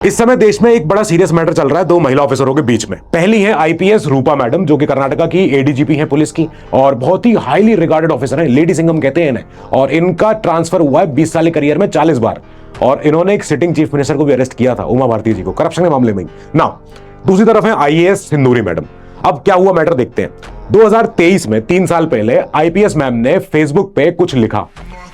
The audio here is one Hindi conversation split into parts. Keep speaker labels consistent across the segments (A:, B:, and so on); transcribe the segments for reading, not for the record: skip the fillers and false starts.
A: इस समय देश में एक बड़ा सीरियस मैटर चल रहा है दो महिला ऑफिसरों के बीच में। पहली है आईपीएस रूपा मैडम, जो कि कर्नाटका की एडीजीपी हैं पुलिस की और बहुत ही हाईली रिगार्डेड ऑफिसर हैं, लेडी सिंघम कहते हैं इन्हें। और इनका ट्रांसफर हुआ है 20 साल करियर में 40 बार। और इन्होंने एक सिटिंग चीफ मिनिस्टर को भी अरेस्ट किया था, उमा भारती जी को, करप्शन के मामले में ही ना। दूसरी तरफ है आईएएस सिंदूरी मैडम। अब क्या हुआ मैटर देखते हैं। 2023 में 3 साल पहले आईपीएस मैम ने फेसबुक पे कुछ लिखा।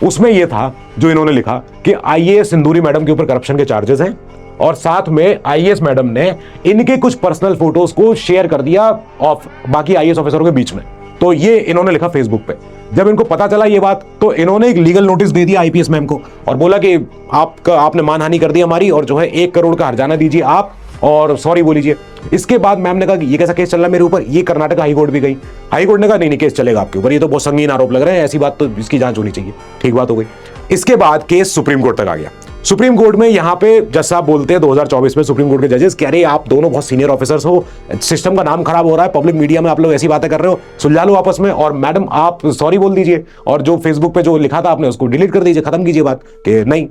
A: उसमें यह था जो इन्होंने लिखा कि आईएएस सिंदूरी मैडम के ऊपर करप्शन के चार्जेस हैं और साथ में आईएएस मैडम ने इनके कुछ पर्सनल फोटोज को शेयर कर दिया ऑफ बाकी आईएएस ऑफिसरों के बीच में। तो ये इन्होंने लिखा फेसबुक पे। जब इनको पता चला ये बात तो इन्होंने एक लीगल नोटिस दे दिया आईपीएस मैम को और बोला कि आपने मानहानि कर दी हमारी और जो है 1 करोड़ का हर्जाना दीजिए आप और सॉरी बोलीजिए। इसके बाद मैम ने कहा कि ये कैसा केस चल रहा है मेरे ऊपर। ये कर्नाटक हाई कोर्ट भी गई। हाई कोर्ट ने कहा नहीं केस चलेगा आपके ऊपर, ये तो बहुत संगीन आरोप लग रहे हैं, ऐसी बात तो इसकी जांच होनी चाहिए। ठीक बात हो गई। इसके बाद केस सुप्रीम कोर्ट तक आ गया। सुप्रीम कोर्ट में यहां पे जज साहब बोलते हैं 2024 में सुप्रीम कोर्ट के जजेस कह रहे हैं आप दोनों बहुत सीनियर ऑफिसर्स हो, सिस्टम का नाम खराब हो रहा है, पब्लिक मीडिया में आप लोग ऐसी बातें कर रहे हो, सुलझा लो आपस में और मैडम आप सॉरी बोल दीजिए और जो फेसबुक पे जो लिखा था आपने उसको डिलीट कर दीजिए, खत्म कीजिए बात कि नहीं।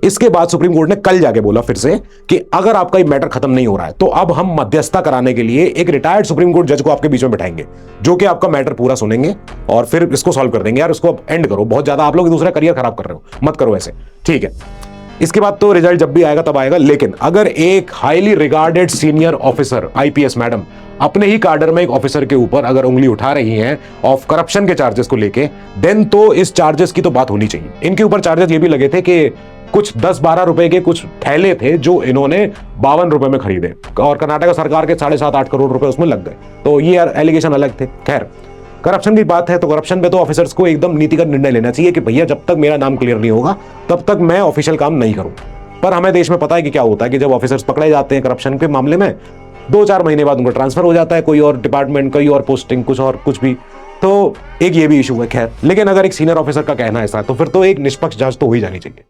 A: इसके बाद सुप्रीम कोर्ट ने कल जाके बोला फिर से कि अगर आपका ये मैटर खत्म नहीं हो रहा है तो अब हम मध्यस्थता कराने के लिए एक रिटायर्ड सुप्रीम कोर्ट जज को आपके बीच में बिठाएंगे जो कि आपका मैटर पूरा सुनेंगे और फिर इसको सॉल्व कर देंगे। यार इसको एंड करो, बहुत ज्यादा आप लोग दूसरा करियर खराब कर रहे हो, मत करो ऐसे, ठीक है। इसके बाद तो रिजल्ट जब भी आएगा तब आएगा। लेकिन अगर एक highly regarded senior officer IPS madam अपने ही कार्डर में एक ऑफिसर के ऊपर अगर उंगली उठा रही हैं ऑफ करप्शन के चार्जेस को लेके, देन तो इस चार्जेस की तो बात होनी चाहिए। इनके ऊपर चार्जेस ये भी लगे थे कि कुछ 10-12 रुपए के कुछ थैले थे जो इन्होंने 52 रुपए में खरीदे और कर्नाटक सरकार के 7.5-8 करोड़ रुपए उसमें लग गए। तो ये एलिगेशन अलग थे। खैर, करप्शन की बात है तो करप्शन पे तो ऑफिसर्स को एकदम नीतिगत निर्णय लेना चाहिए कि भैया जब तक मेरा नाम क्लियर नहीं होगा तब तक मैं ऑफिशियल काम नहीं करूं। पर हमें देश में पता है कि क्या होता है कि जब ऑफिसर्स पकड़े जाते हैं करप्शन के मामले में 2-4 महीने बाद उनका ट्रांसफर हो जाता है कोई और डिपार्टमेंट, कोई और पोस्टिंग, कुछ भी। तो एक ये भी इशू है। खैर, लेकिन अगर एक सीनियर ऑफिसर का कहना ऐसा है तो फिर तो एक निष्पक्ष जांच तो हो ही जानी चाहिए।